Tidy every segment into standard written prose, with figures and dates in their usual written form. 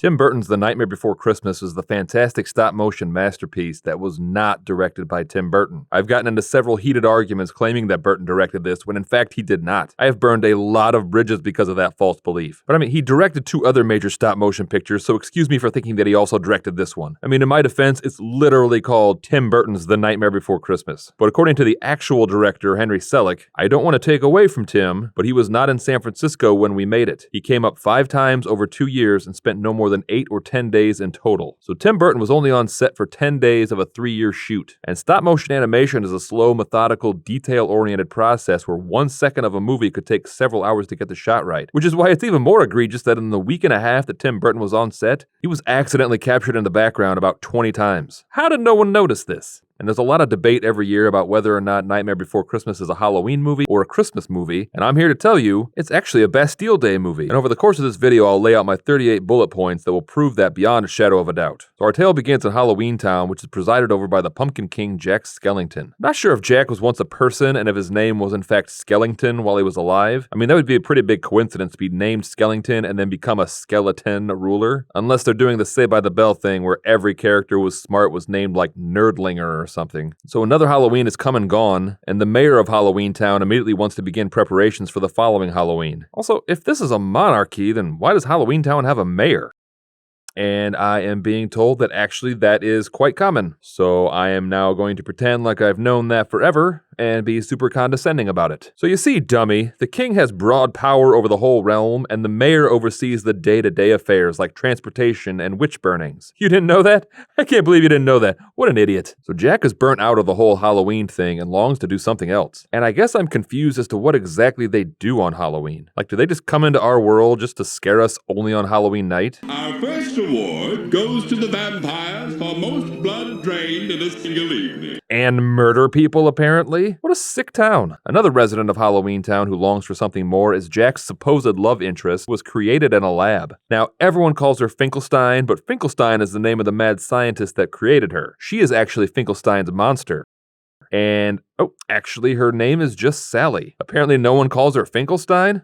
Tim Burton's The Nightmare Before Christmas was the fantastic stop-motion masterpiece that was not directed by Tim Burton. I've gotten into several heated arguments claiming that Burton directed this when in fact he did not. I have burned a lot of bridges because of that false belief. But I mean, he directed 2 other major stop-motion pictures, so excuse me for thinking that he also directed this one. I mean, in my defense, it's literally called Tim Burton's The Nightmare Before Christmas. But according to the actual director, Henry Selick, I don't want to take away from Tim, but he was not in San Francisco when we made it. He came up 5 times over 2 years and spent no more than 8 or 10 days in total. So Tim Burton was only on set for 10 days of a 3-year shoot. And stop-motion animation is a slow, methodical, detail-oriented process where 1 second of a movie could take several hours to get the shot right. Which is why it's even more egregious that in the week and a half that Tim Burton was on set, he was accidentally captured in the background about 20 times. How did no one notice this? And there's a lot of debate every year about whether or not Nightmare Before Christmas is a Halloween movie or a Christmas movie, and I'm here to tell you, it's actually a Bastille Day movie. And over the course of this video, I'll lay out my 38 bullet points that will prove that beyond a shadow of a doubt. So our tale begins in Halloween Town, which is presided over by the Pumpkin King Jack Skellington. I'm not sure if Jack was once a person and if his name was in fact Skellington while he was alive. I mean, that would be a pretty big coincidence to be named Skellington and then become a skeleton ruler. Unless they're doing the Saved by the Bell thing where every character who was smart was named like Nerdlinger or something. So another Halloween is come and gone, and the mayor of Halloween Town immediately wants to begin preparations for the following Halloween. Also, if this is a monarchy, then why does Halloween Town have a mayor? And I am being told that actually that is quite common. So I am now going to pretend like I've known that forever and be super condescending about it. So you see, dummy, the king has broad power over the whole realm, and the mayor oversees the day-to-day affairs like transportation and witch burnings. You didn't know that? I can't believe you didn't know that. What an idiot. So Jack is burnt out of the whole Halloween thing and longs to do something else. And I guess I'm confused as to what exactly they do on Halloween. Like, do they just come into our world just to scare us only on Halloween night? Our first award goes to the vampires for most blood drained in a single evening. And murder people, apparently? What a sick town. Another resident of Halloween Town who longs for something more is Jack's supposed love interest, who was created in a lab. Now, everyone calls her Finkelstein, but Finkelstein is the name of the mad scientist that created her. She is actually Finkelstein's monster. And, oh, actually, her name is just Sally. Apparently no one calls her Finkelstein?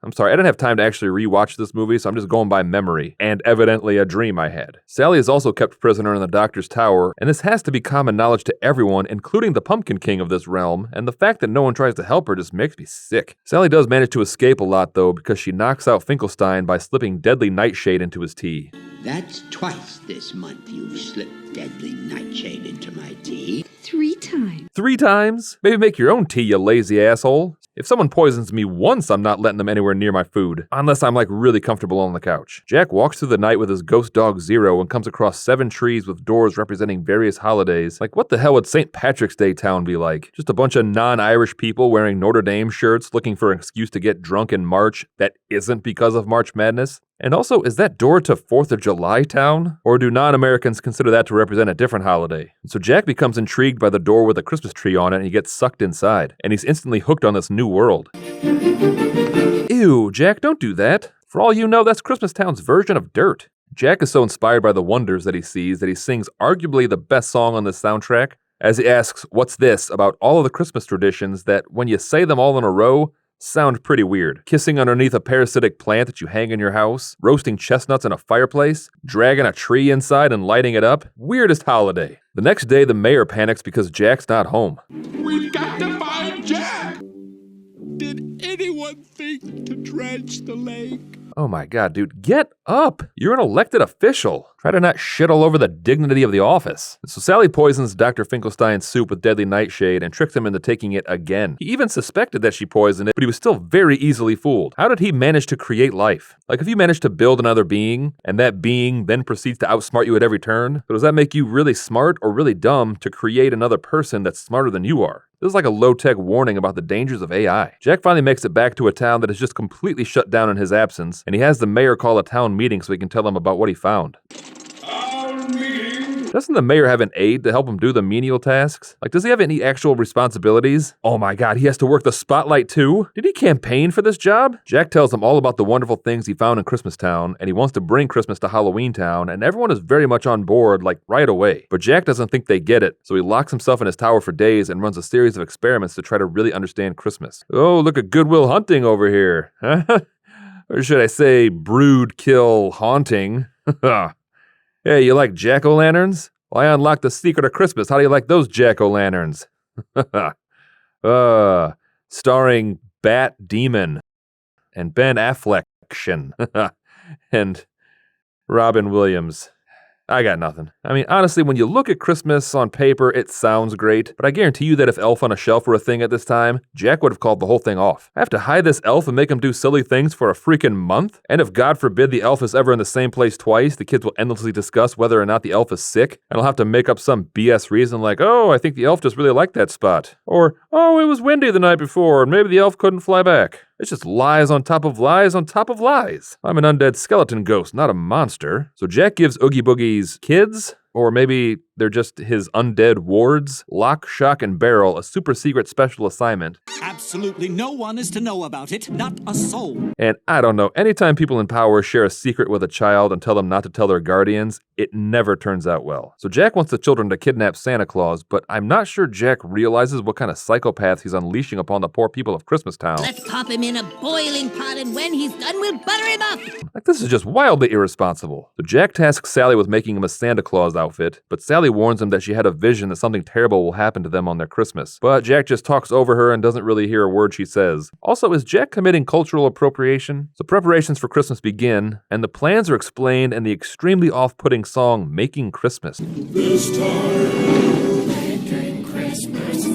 I'm sorry, I didn't have time to actually rewatch this movie, so I'm just going by memory, and evidently a dream I had. Sally is also kept prisoner in the Doctor's Tower, and this has to be common knowledge to everyone, including the Pumpkin King of this realm, and the fact that no one tries to help her just makes me sick. Sally does manage to escape a lot, though, because she knocks out Finkelstein by slipping deadly nightshade into his tea. That's twice this month you've slipped deadly nightshade into my tea. 3 times. 3 times? Maybe make your own tea, you lazy asshole. If someone poisons me once, I'm not letting them anywhere near my food. Unless I'm like really comfortable on the couch. Jack walks through the night with his ghost dog Zero and comes across 7 trees with doors representing various holidays. Like, what the hell would St. Patrick's Day town be like? Just a bunch of non-Irish people wearing Notre Dame shirts looking for an excuse to get drunk in March that isn't because of March Madness? And also, is that door to 4th of July town? Or do non-Americans consider that to represent a different holiday? And so Jack becomes intrigued by the door with a Christmas tree on it and he gets sucked inside. And he's instantly hooked on this new world. Ew, Jack, don't do that. For all you know, that's Christmas Town's version of dirt. Jack is so inspired by the wonders that he sees that he sings arguably the best song on this soundtrack, as he asks, "What's this?" about all of the Christmas traditions that, when you say them all in a row, sound pretty weird. Kissing underneath a parasitic plant that you hang in your house, roasting chestnuts in a fireplace, dragging a tree inside and lighting it up. Weirdest holiday. The next day, the mayor panics because Jack's not home. We've got to find Jack! Did anyone think to dredge the lake? Oh my god, dude, get up! You're an elected official. Try to not shit all over the dignity of the office. So Sally poisons Dr. Finkelstein's soup with deadly nightshade and tricks him into taking it again. He even suspected that she poisoned it, but he was still very easily fooled. How did he manage to create life? Like, if you manage to build another being, and that being then proceeds to outsmart you at every turn, does that make you really smart or really dumb to create another person that's smarter than you are? This is like a low-tech warning about the dangers of AI. Jack finally makes it back to a town that is just completely shut down in his absence, and he has the mayor call a town meeting so he can tell them about what he found. Doesn't the mayor have an aide to help him do the menial tasks? Like, does he have any actual responsibilities? Oh my god, he has to work the spotlight too? Did he campaign for this job? Jack tells him all about the wonderful things he found in Christmas Town, and he wants to bring Christmas to Halloween Town, and everyone is very much on board, like, right away. But Jack doesn't think they get it, so he locks himself in his tower for days and runs a series of experiments to try to really understand Christmas. Oh, look at Goodwill Hunting over here. Or should I say brood, kill, haunting. Hey, you like jack-o'-lanterns? Well, I unlocked the secret of Christmas. How do you like those jack-o'-lanterns? Starring Bat Demon and Ben Affleck and Robin Williams. I got nothing. I mean, honestly, when you look at Christmas on paper, it sounds great, but I guarantee you that if Elf on a Shelf were a thing at this time, Jack would have called the whole thing off. I have to hide this elf and make him do silly things for a freaking month? And if God forbid the elf is ever in the same place twice, the kids will endlessly discuss whether or not the elf is sick, and I'll have to make up some BS reason like, oh, I think the elf just really liked that spot. Or, oh, it was windy the night before, and maybe the elf couldn't fly back. It's just lies on top of lies on top of lies. I'm an undead skeleton ghost, not a monster. So Jack gives Oogie Boogie's kids, or maybe they're just his undead wards, Lock, Shock, and Barrel, a super secret special assignment. Absolutely no one is to know about it, not a soul. And I don't know, anytime people in power share a secret with a child and tell them not to tell their guardians, it never turns out well. So Jack wants the children to kidnap Santa Claus, but I'm not sure Jack realizes what kind of psychopaths he's unleashing upon the poor people of Christmastown. Let's pop him in a boiling pot, and when he's done, we'll butter him up. Like, this is just wildly irresponsible. So Jack tasks Sally with making him a Santa Claus outfit, but Sally warns him that she had a vision that something terrible will happen to them on their Christmas. But Jack just talks over her and doesn't really hear a word she says. Also, is Jack committing cultural appropriation? So preparations for Christmas begin, and the plans are explained in the extremely off-putting song Making Christmas. This time, Making Christmas.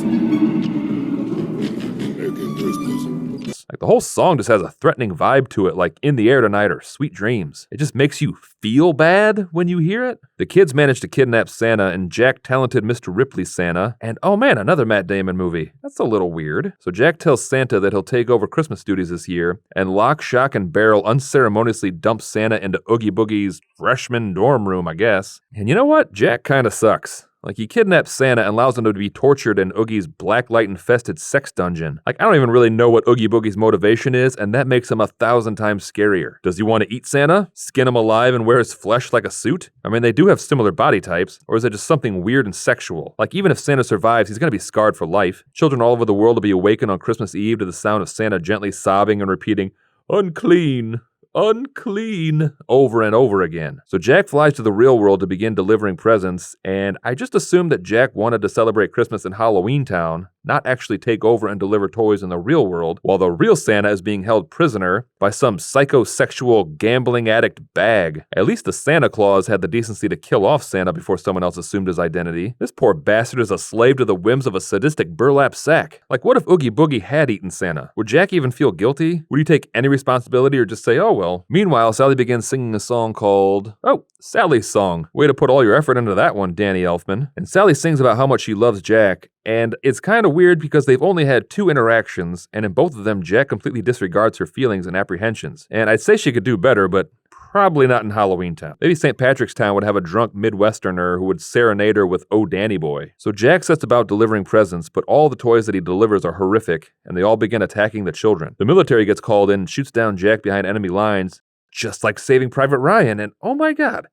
making Christmas. Like, the whole song just has a threatening vibe to it, like In the Air Tonight or Sweet Dreams. It just makes you feel bad when you hear it. The kids manage to kidnap Santa, and Jack talented Mr. Ripley's Santa, and oh man, another Matt Damon movie. That's a little weird. So Jack tells Santa that he'll take over Christmas duties this year, and Lock, Shock, and Barrel unceremoniously dump Santa into Oogie Boogie's freshman dorm room, I guess. And you know what? Jack kinda sucks. Like, he kidnaps Santa and allows him to be tortured in Oogie's blacklight-infested sex dungeon. Like, I don't even really know what Oogie Boogie's motivation is, and that makes him 1,000 times scarier. Does he want to eat Santa? Skin him alive and wear his flesh like a suit? I mean, they do have similar body types, or is it just something weird and sexual? Like, even if Santa survives, he's gonna be scarred for life. Children all over the world will be awakened on Christmas Eve to the sound of Santa gently sobbing and repeating, "Unclean. Unclean," over and over again. So Jack flies to the real world to begin delivering presents, and I just assumed that Jack wanted to celebrate Christmas in Halloween Town, not actually take over and deliver toys in the real world, while the real Santa is being held prisoner by some psychosexual gambling addict bag. At least the Santa Claus had the decency to kill off Santa before someone else assumed his identity. This poor bastard is a slave to the whims of a sadistic burlap sack. Like, what if Oogie Boogie had eaten Santa? Would Jack even feel guilty? Would he take any responsibility or just say, oh well? Meanwhile, Sally begins singing a song called, Sally's Song. Way to put all your effort into that one, Danny Elfman. And Sally sings about how much she loves Jack, and it's kind of weird because they've only had 2 interactions, and in both of them, Jack completely disregards her feelings and apprehensions. And I'd say she could do better, but probably not in Halloween Town. Maybe St. Patrick's Town would have a drunk Midwesterner who would serenade her with Oh Danny Boy. So Jack sets about delivering presents, but all the toys that he delivers are horrific, and they all begin attacking the children. The military gets called in and shoots down Jack behind enemy lines, just like Saving Private Ryan, and oh my god.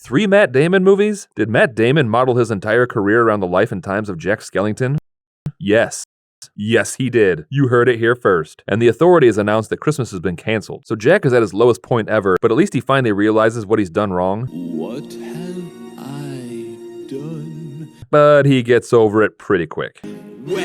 3 Matt Damon movies? Did Matt Damon model his entire career around the life and times of Jack Skellington? Yes. Yes, he did. You heard it here first. And the authorities announced that Christmas has been canceled. So Jack is at his lowest point ever, but at least he finally realizes what he's done wrong. What have I done? But he gets over it pretty quick. Well,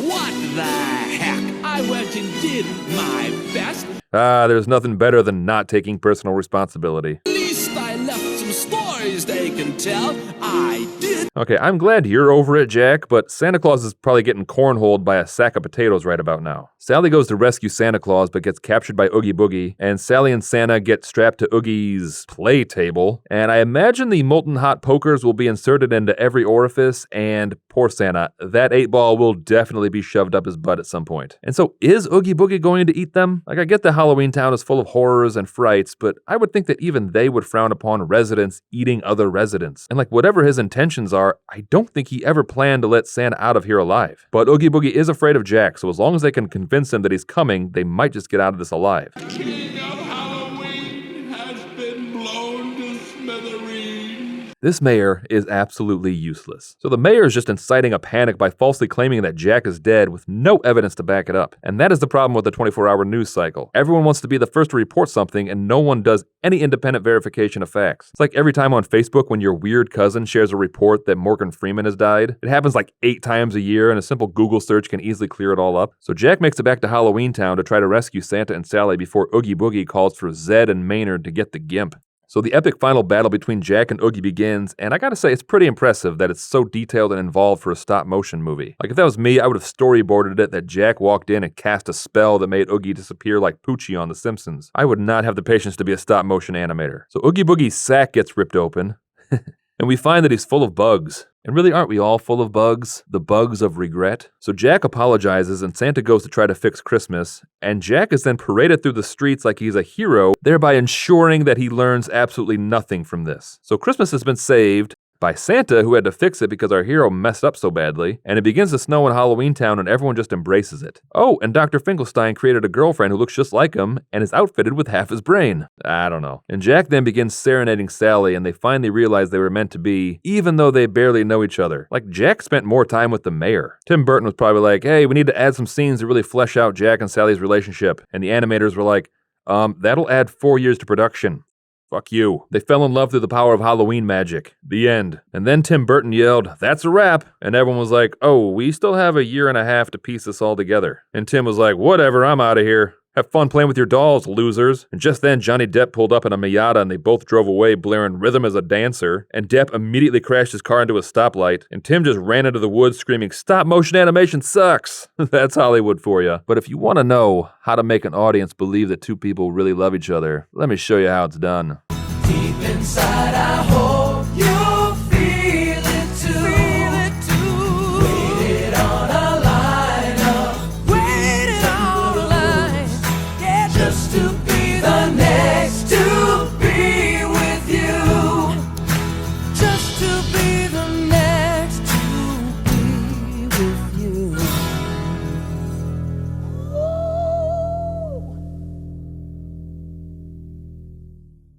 what the heck? I went and did my best. There's nothing better than not taking personal responsibility. At least I left some stories they can tell. I did. Okay, I'm glad you're over it, Jack, but Santa Claus is probably getting cornholed by a sack of potatoes right about now. Sally goes to rescue Santa Claus, but gets captured by Oogie Boogie, and Sally and Santa get strapped to Oogie's play table, and I imagine the molten hot pokers will be inserted into every orifice, and poor Santa, that 8-ball will definitely be shoved up his butt at some point. And so is Oogie Boogie going to eat them? Like, I get that Halloween Town is full of horrors and frights, but I would think that even they would frown upon residents eating other residents. And like, whatever his intentions are, I don't think he ever planned to let Santa out of here alive. But Oogie Boogie is afraid of Jack, so as long as they can convince him that he's coming, they might just get out of this alive. King of Halloween has been blown to smithereens. This mayor is absolutely useless. So the mayor is just inciting a panic by falsely claiming that Jack is dead with no evidence to back it up. And that is the problem with the 24-hour news cycle. Everyone wants to be the first to report something and no one does any independent verification of facts. It's like every time on Facebook when your weird cousin shares a report that Morgan Freeman has died. It happens like 8 times a year and a simple Google search can easily clear it all up. So Jack makes it back to Halloween Town to try to rescue Santa and Sally before Oogie Boogie calls for Zed and Maynard to get the gimp. So the epic final battle between Jack and Oogie begins, and I gotta say, it's pretty impressive that it's so detailed and involved for a stop-motion movie. Like, if that was me, I would have storyboarded it that Jack walked in and cast a spell that made Oogie disappear like Poochie on The Simpsons. I would not have the patience to be a stop-motion animator. So Oogie Boogie's sack gets ripped open, and we find that he's full of bugs. And really, aren't we all full of bugs? The bugs of regret? So Jack apologizes and Santa goes to try to fix Christmas, and Jack is then paraded through the streets like he's a hero, thereby ensuring that he learns absolutely nothing from this. So Christmas has been saved by Santa, who had to fix it because our hero messed up so badly, and it begins to snow in Halloween Town and everyone just embraces it. Oh, and Dr. Finkelstein created a girlfriend who looks just like him and is outfitted with half his brain. I don't know. And Jack then begins serenading Sally and they finally realize they were meant to be, even though they barely know each other. Like, Jack spent more time with the mayor. Tim Burton was probably like, hey, we need to add some scenes to really flesh out Jack and Sally's relationship. And the animators were like, that'll add 4 years to production. Fuck you. They fell in love through the power of Halloween magic. The end. And then Tim Burton yelled, that's a wrap. And everyone was like, oh, we still have a year and a half to piece this all together. And Tim was like, whatever, I'm out of here. Have fun playing with your dolls, losers. And just then, Johnny Depp pulled up in a Miata and they both drove away, blaring Rhythm as a Dancer. And Depp immediately crashed his car into a stoplight. And Tim just ran into the woods screaming, stop motion animation sucks. That's Hollywood for you. But if you want to know how to make an audience believe that two people really love each other, let me show you how it's done. Deep inside, I hope you feel it too. Waited on a lineup. Waited on a line. Yeah, just to be